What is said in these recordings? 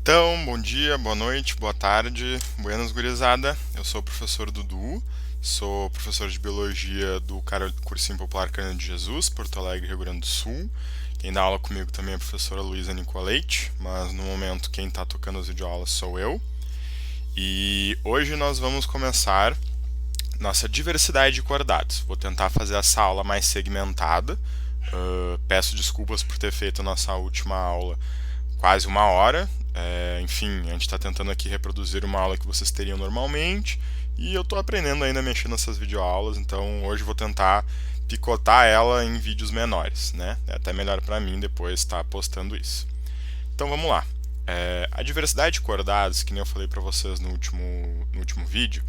Então, bom dia, boa noite, boa tarde, buenas gurizada. Eu sou o professor Dudu, sou professor de biologia do Cursinho Popular Carne de Jesus, Porto Alegre, Rio Grande do Sul. Quem dá aula comigo também é a professora Luísa Nicolete, mas no momento quem está tocando as videoaulas sou eu. E hoje nós vamos começar nossa diversidade de coordenadas. Vou tentar fazer essa aula mais segmentada. Peço desculpas por ter feito a nossa última aula quase uma hora. Enfim, a gente está tentando aqui reproduzir uma aula que vocês teriam normalmente e eu estou aprendendo ainda a mexer nessas videoaulas, então hoje vou tentar picotar ela em vídeos menores, né? É até melhor para mim depois estar postando isso. Então vamos lá. A diversidade de coordenadas, que nem eu falei para vocês no último vídeo,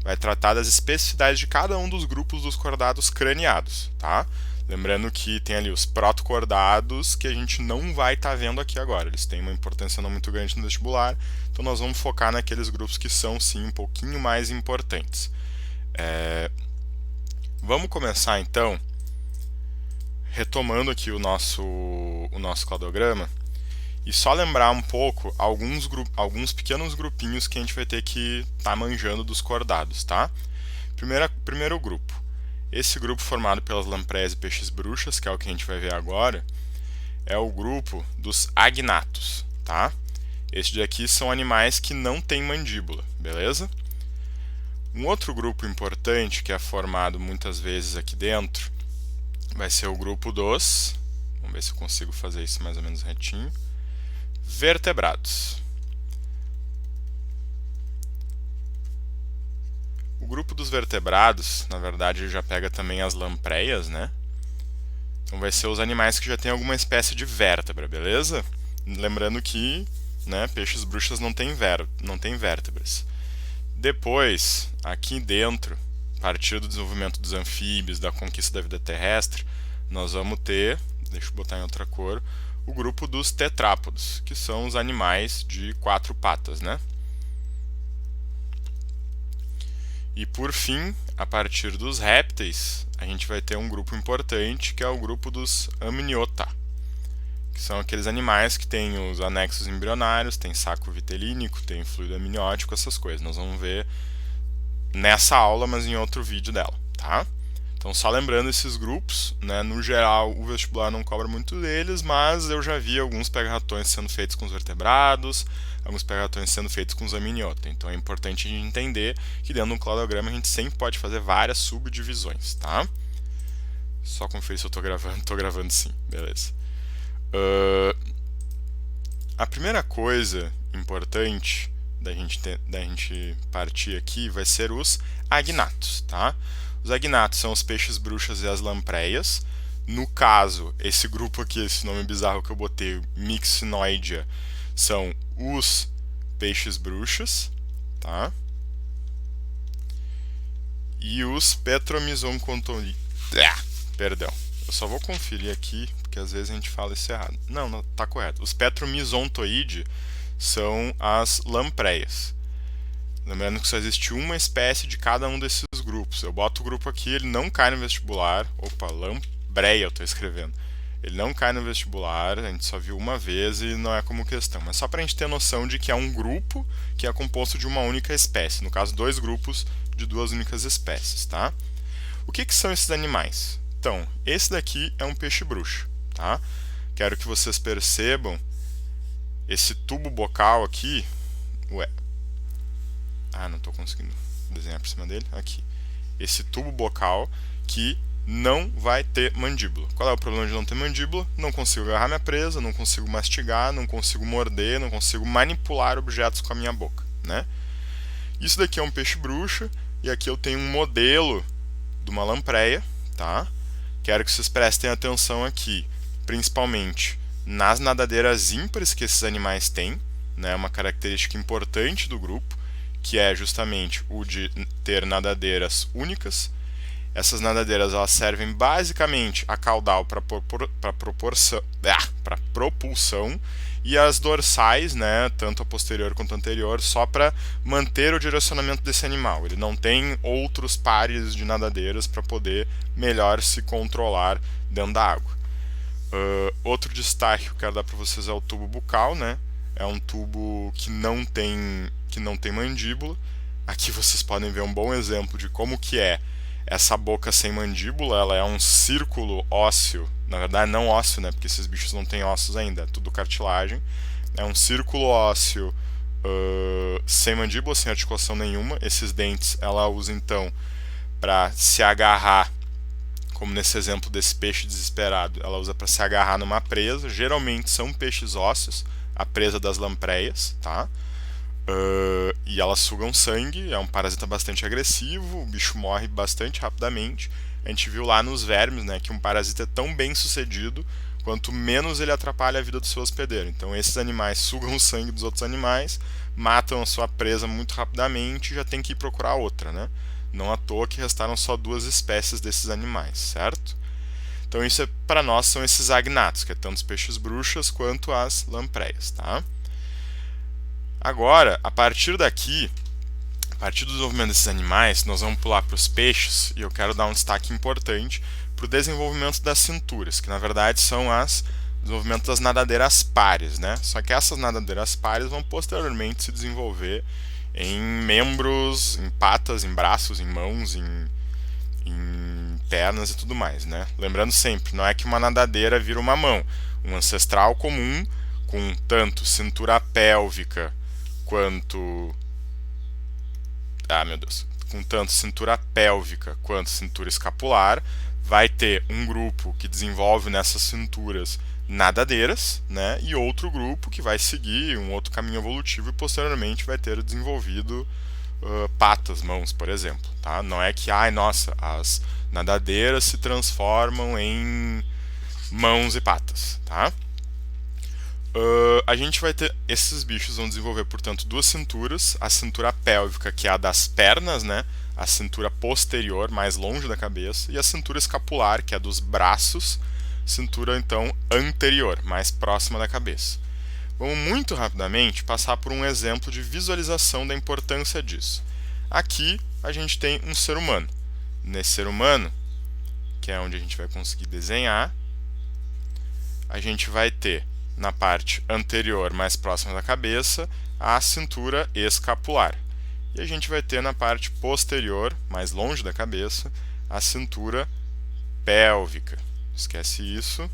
vai tratar das especificidades de cada um dos grupos dos coordenados craneados, tá? Lembrando que tem ali os protocordados que a gente não vai estar vendo aqui agora. Eles têm uma importância não muito grande no vestibular, então nós vamos focar naqueles grupos que são sim um pouquinho mais importantes. Vamos começar então retomando aqui o nosso cladograma e só lembrar um pouco alguns pequenos grupinhos que a gente vai ter que estar manjando dos cordados, tá? Primeiro grupo. Esse grupo formado pelas lamprés e peixes-bruxas, que é o que a gente vai ver agora, é o grupo dos agnatos, tá? Estes daqui são animais que não têm mandíbula, beleza? Um outro grupo importante que é formado muitas vezes aqui dentro vai ser o grupo dos, vamos ver se eu consigo fazer isso mais ou menos retinho, vertebrados. O grupo dos vertebrados, na verdade, já pega também as lampreias, né? Então vai ser os animais que já têm alguma espécie de vértebra, beleza? Lembrando que, né, peixes bruxas não têm vértebras. Depois, aqui dentro, a partir do desenvolvimento dos anfíbios, da conquista da vida terrestre, nós vamos ter, deixa eu botar em outra cor, o grupo dos tetrápodos, que são os animais de 4 patas, né? E por fim, a partir dos répteis, a gente vai ter um grupo importante que é o grupo dos amniota, que são aqueles animais que têm os anexos embrionários, tem saco vitelínico, tem fluido amniótico, essas coisas. Nós vamos ver nessa aula, mas em outro vídeo dela, tá? Então, só lembrando esses grupos, né? No geral, o vestibular não cobra muito deles, mas eu já vi alguns pega-ratões sendo feitos com os vertebrados, alguns pega-ratões sendo feitos com os amniota. Então, é importante a gente entender que dentro de um cladograma a gente sempre pode fazer várias subdivisões, tá? Só conferir se eu tô gravando sim, beleza. A primeira coisa importante da gente partir aqui vai ser os agnatos, tá? Os agnatos são os peixes bruxas e as lampreias. No caso, esse grupo aqui, esse nome bizarro que eu botei, Myxinoidea, são os peixes bruxas, tá? E os Petromyzoncontolini. Perdão. Eu só vou conferir aqui, porque às vezes a gente fala isso errado. Não, tá correto. Os Petromyzontoide são as lampreias. Lembrando que só existe uma espécie de cada um desses grupos. Eu boto o grupo aqui, ele não cai no vestibular. Opa, lampreia eu estou escrevendo. Ele não cai no vestibular, a gente só viu uma vez e não é como questão. Mas só para a gente ter noção de que é um grupo que é composto de uma única espécie. No caso, dois grupos de duas únicas espécies, tá? O que são esses animais? Então, esse daqui é um peixe-bruxa, tá? Quero que vocês percebam esse tubo bocal aqui. Não estou conseguindo desenhar por cima dele. Aqui. Esse tubo bocal que não vai ter mandíbula. Qual é o problema de não ter mandíbula? Não consigo agarrar minha presa, não consigo mastigar, não consigo morder, não consigo manipular objetos com a minha boca, né? Isso daqui é um peixe-bruxa e aqui eu tenho um modelo de uma lampreia, tá? Quero que vocês prestem atenção aqui, principalmente nas nadadeiras ímpares que esses animais têm, né? Uma característica importante do grupo, que é justamente o de ter nadadeiras únicas. Essas nadadeiras elas servem basicamente a caudal para propulsão e as dorsais, né, tanto a posterior quanto a anterior, só para manter o direcionamento desse animal. Ele não tem outros pares de nadadeiras para poder melhor se controlar dentro da água. Outro destaque que eu quero dar para vocês é o tubo bucal, né? é um tubo que não tem mandíbula. Aqui vocês podem ver um bom exemplo de como que é essa boca sem mandíbula. Ela é um círculo ósseo, na verdade não ósseo, né, porque esses bichos não têm ossos ainda, é tudo cartilagem. É um círculo ósseo sem mandíbula, sem articulação nenhuma. Esses dentes ela usa então para se agarrar, como nesse exemplo desse peixe desesperado, ela usa para se agarrar numa presa. Geralmente são peixes ósseos, a presa das lampreias, tá? E elas sugam sangue, é um parasita bastante agressivo, o bicho morre bastante rapidamente. A gente viu lá nos vermes, né, que um parasita é tão bem sucedido quanto menos ele atrapalha a vida do seu hospedeiro. Então esses animais sugam o sangue dos outros animais, matam a sua presa muito rapidamente e já tem que ir procurar outra, né? Não à toa que restaram só 2 espécies desses animais, certo? Então isso para nós são esses agnatos, que é tanto os peixes bruxas quanto as lampreias, tá? Agora, a partir daqui, a partir do desenvolvimento desses animais, nós vamos pular para os peixes e eu quero dar um destaque importante para o desenvolvimento das cinturas, que na verdade são o desenvolvimento das nadadeiras pares, né? Só que essas nadadeiras pares vão posteriormente se desenvolver em membros, em patas, em braços, em mãos, em pernas e tudo mais, né? Lembrando sempre, não é que uma nadadeira vira uma mão. Um ancestral comum com tanto cintura pélvica quanto com tanto cintura pélvica quanto cintura escapular, vai ter um grupo que desenvolve nessas cinturas nadadeiras, né? E outro grupo que vai seguir um outro caminho evolutivo e posteriormente vai ter desenvolvido patas, mãos, por exemplo, tá? Não é que, nossa, as nadadeiras se transformam em mãos e patas, tá? A gente vai ter, esses bichos vão desenvolver, portanto, 2 cinturas, a cintura pélvica, que é a das pernas, né? A cintura posterior, mais longe da cabeça, e a cintura escapular, que é a dos braços, cintura, então, anterior, mais próxima da cabeça. Vamos muito rapidamente passar por um exemplo de visualização da importância disso. Aqui a gente tem um ser humano. Nesse ser humano, que é onde a gente vai conseguir desenhar, a gente vai ter na parte anterior, mais próxima da cabeça, a cintura escapular. E a gente vai ter na parte posterior, mais longe da cabeça, a cintura pélvica. Esquece isso,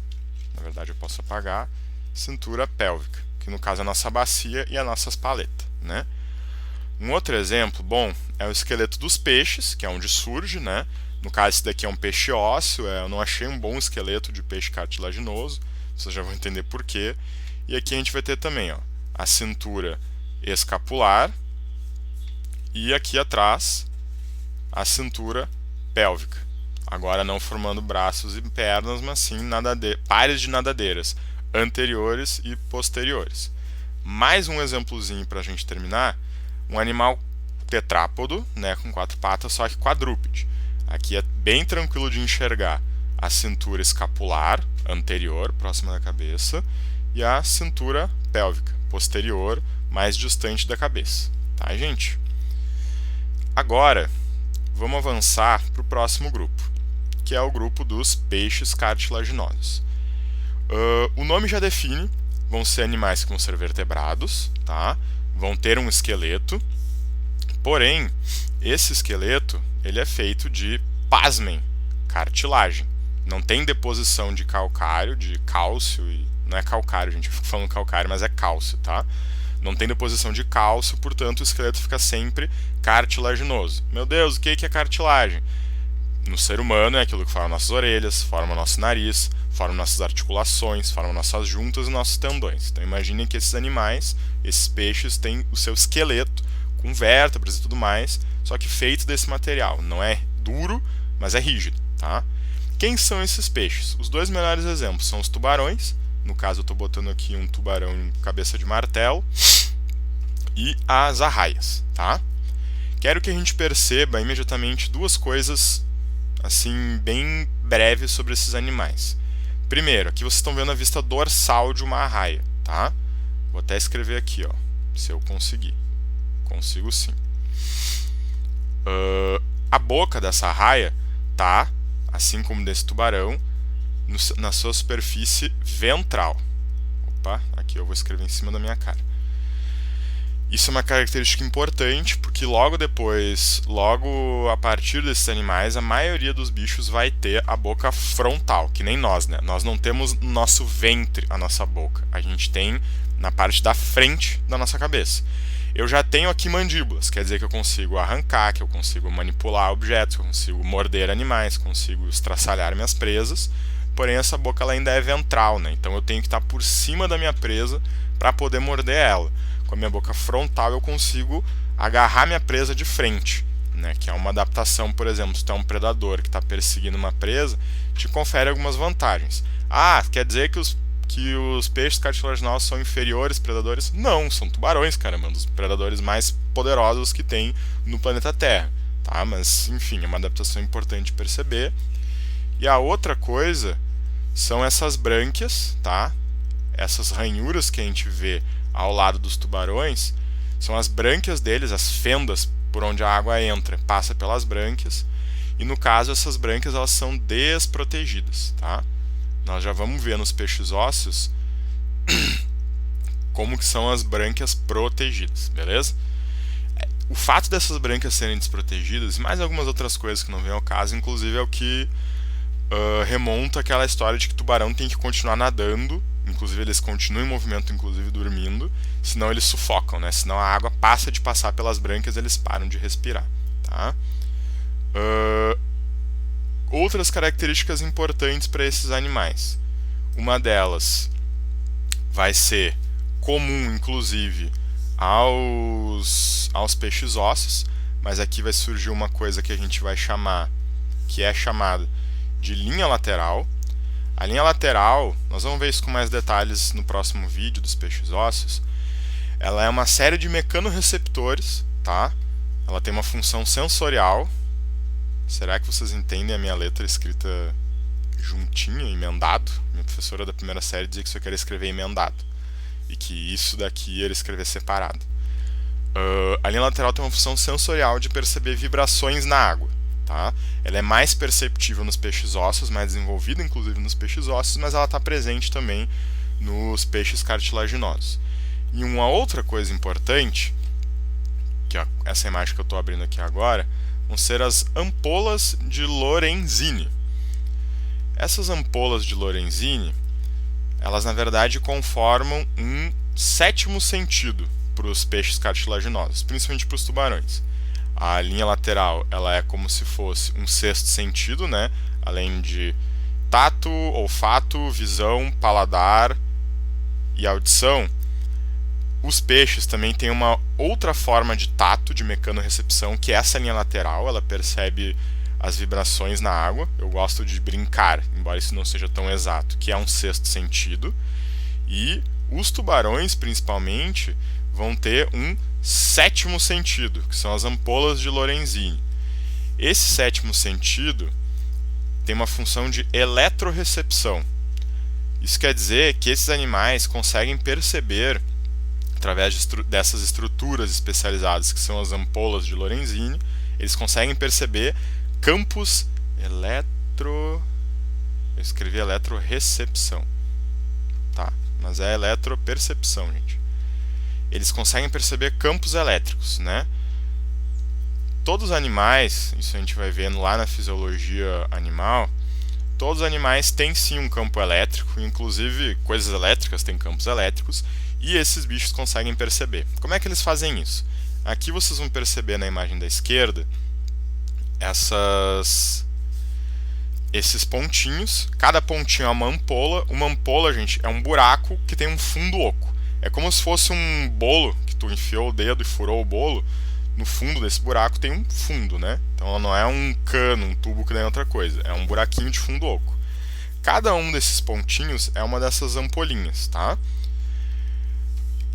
na verdade eu posso apagar. Cintura pélvica, que no caso é a nossa bacia e a nossa paleta, né? Um outro exemplo, bom, é o esqueleto dos peixes, que é onde surge, né? No caso, esse daqui é um peixe ósseo, eu não achei um bom esqueleto de peixe cartilaginoso, vocês já vão entender por quê. E aqui a gente vai ter também, a cintura escapular e aqui atrás a cintura pélvica. Agora não formando braços e pernas, mas sim pares de nadadeiras anteriores e posteriores. Mais um exemplozinho para a gente terminar, um animal tetrápodo, né, com 4 patas, só que quadrúpede. Aqui é bem tranquilo de enxergar a cintura escapular anterior, próxima da cabeça, e a cintura pélvica posterior, mais distante da cabeça. Tá, gente? Agora, vamos avançar para o próximo grupo, que é o grupo dos peixes cartilaginosos. O nome já define, vão ser animais que vão ser vertebrados, tá? Vão ter um esqueleto, porém, esse esqueleto ele é feito de, pasmem, cartilagem. Não tem deposição de calcário, de cálcio, e não é calcário, gente, eu fico falando calcário, mas é cálcio, tá? Não tem deposição de cálcio, portanto o esqueleto fica sempre cartilaginoso. Meu Deus, o que é cartilagem? No ser humano é aquilo que forma nossas orelhas, forma nosso nariz, forma nossas articulações, forma nossas juntas e nossos tendões. Então imaginem que esses animais, esses peixes, têm o seu esqueleto com vértebras e tudo mais, só que feito desse material. Não é duro, mas é rígido, tá? Quem são esses peixes? Os 2 melhores exemplos são os tubarões, no caso eu estou botando aqui um tubarão em cabeça de martelo, e as arraias, tá? Quero que a gente perceba imediatamente 2 coisas assim bem breves sobre esses animais. Primeiro, aqui vocês estão vendo a vista dorsal de uma arraia, tá? Vou até escrever aqui, se eu conseguir. Consigo sim. A boca dessa arraia tá, assim como desse tubarão, na sua superfície ventral. Opa, aqui eu vou escrever em cima da minha cara. Isso é uma característica importante, porque logo depois, logo a partir desses animais, a maioria dos bichos vai ter a boca frontal, que nem nós, né? Nós não temos no nosso ventre a nossa boca, a gente tem na parte da frente da nossa cabeça. Eu já tenho aqui mandíbulas, quer dizer que eu consigo arrancar, que eu consigo manipular objetos, que eu consigo morder animais, consigo estraçalhar minhas presas, porém essa boca ela ainda é ventral, né? Então eu tenho que estar por cima da minha presa para poder morder ela. Com a minha boca frontal eu consigo agarrar minha presa de frente, né? Que é uma adaptação, por exemplo, se tu é um predador que está perseguindo uma presa, te confere algumas vantagens. Ah, quer dizer que os peixes cartilaginosos são inferiores predadores? Não, são tubarões, caramba, um dos predadores mais poderosos que tem no planeta Terra, tá? Mas, enfim, é uma adaptação importante de perceber. E a outra coisa são essas brânquias, tá? Essas ranhuras que a gente vê ao lado dos tubarões, são as brânquias deles, as fendas por onde a água entra, passa pelas brânquias, e no caso essas brânquias elas são desprotegidas, tá? Nós já vamos ver nos peixes ósseos como que são as brânquias protegidas, beleza? O fato dessas brânquias serem desprotegidas, e mais algumas outras coisas que não vem ao caso, inclusive é o que remonta aquela história de que o tubarão tem que continuar nadando, inclusive eles continuam em movimento, inclusive dormindo, senão eles sufocam, né? Senão a água passa de passar pelas brânquias e eles param de respirar, tá? Outras características importantes para esses animais. Uma delas vai ser comum, inclusive, aos peixes ósseos, mas aqui vai surgir uma coisa que a gente vai chamar, que é chamada de linha lateral. A linha lateral, nós vamos ver isso com mais detalhes no próximo vídeo dos peixes ósseos. Ela é uma série de mecanorreceptores, tá? Ela tem uma função sensorial. Será que vocês entendem a minha letra escrita juntinha, emendado? Minha professora da primeira série dizia que isso eu queria escrever emendado e que isso daqui era escrever separado. A linha lateral tem uma função sensorial de perceber vibrações na água. Tá? Ela é mais perceptível nos peixes ósseos, mais desenvolvida inclusive nos peixes ósseos, mas ela está presente também nos peixes cartilaginosos. E uma outra coisa importante, que é essa imagem que eu estou abrindo aqui agora, vão ser as ampolas de Lorenzini. Essas ampolas de Lorenzini, elas na verdade conformam um sétimo sentido para os peixes cartilaginosos, principalmente para os tubarões. A linha lateral ela é como se fosse um sexto sentido, né? Além de tato, olfato, visão, paladar e audição. Os peixes também têm uma outra forma de tato, de mecanorrecepção, que é essa linha lateral. Ela percebe as vibrações na água. Eu gosto de brincar, embora isso não seja tão exato, que é um sexto sentido. E os tubarões, principalmente, vão ter um sétimo sentido, que são as ampolas de Lorenzini. Esse sétimo sentido tem uma função de eletrorecepção. Isso quer dizer que esses animais conseguem perceber, através dessas estruturas especializadas que são as ampolas de Lorenzini, eles conseguem perceber campos Eu escrevi eletrorecepção, tá? Mas é eletropercepção, gente. Eles conseguem perceber campos elétricos, né? Todos os animais, isso a gente vai vendo lá na fisiologia animal, todos os animais têm sim um campo elétrico, inclusive coisas elétricas têm campos elétricos, e esses bichos conseguem perceber. Como é que eles fazem isso? Aqui vocês vão perceber na imagem da esquerda esses pontinhos. Cada pontinho é uma ampola. Uma ampola, gente, é um buraco que tem um fundo oco. É como se fosse um bolo que tu enfiou o dedo e furou o bolo. No fundo desse buraco tem um fundo, né? Então ela não é um cano, um tubo que nem outra coisa. É um buraquinho de fundo oco. Cada um desses pontinhos é uma dessas ampolinhas, tá?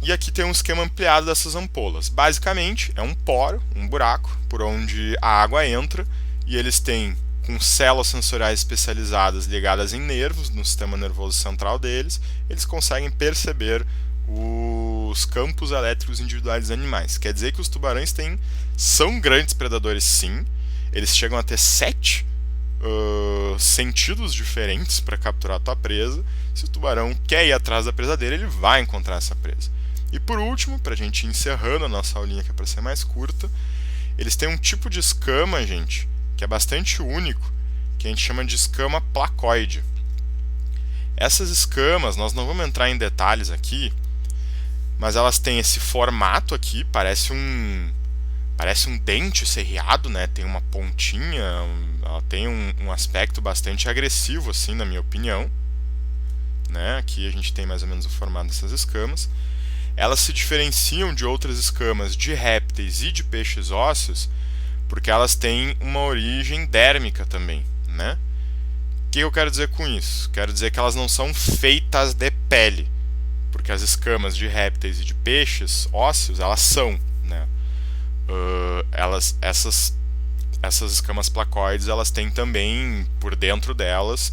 E aqui tem um esquema ampliado dessas ampolas. Basicamente é um poro, um buraco, por onde a água entra, e eles têm com células sensoriais especializadas ligadas em nervos, no sistema nervoso central deles, eles conseguem perceber os campos elétricos individuais dos animais. Quer dizer que os tubarões são grandes predadores, sim. Eles chegam a ter 7 sentidos diferentes para capturar a tua presa. Se o tubarão quer ir atrás da presa dele, ele vai encontrar essa presa. E por último, para a gente ir encerrando a nossa aulinha, que é para ser mais curta, eles têm um tipo de escama, gente, que é bastante único, que a gente chama de escama placoide. Essas escamas, nós não vamos entrar em detalhes aqui, mas elas têm esse formato aqui, parece um dente serreado, né? Tem uma pontinha, ela tem um aspecto bastante agressivo, assim, na minha opinião. Né? Aqui a gente tem mais ou menos o formato dessas escamas. Elas se diferenciam de outras escamas de répteis e de peixes ósseos porque elas têm uma origem dérmica também, né? O que eu quero dizer com isso? Quero dizer que elas não são feitas de pele, porque as escamas de répteis e de peixes ósseos, elas são, né? Essas escamas placoides, elas têm também por dentro delas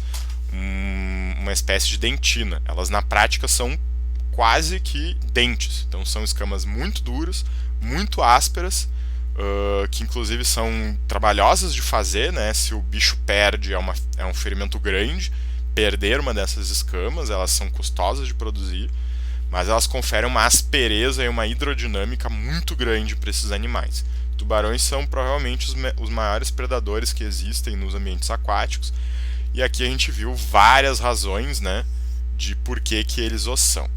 uma espécie de dentina. Elas na prática são quase que dentes. Então são escamas muito duras, muito ásperas, que inclusive são trabalhosas de fazer, né? Se o bicho perde, é um ferimento grande. Perder uma dessas escamas, elas são custosas de produzir, mas elas conferem uma aspereza e uma hidrodinâmica muito grande para esses animais. Tubarões são provavelmente os maiores predadores que existem nos ambientes aquáticos, e aqui a gente viu várias razões, né, de por que eles o são.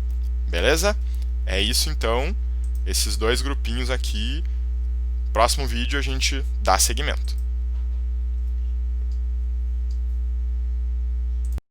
Beleza? É isso então, esses dois grupinhos aqui. Próximo vídeo a gente dá seguimento.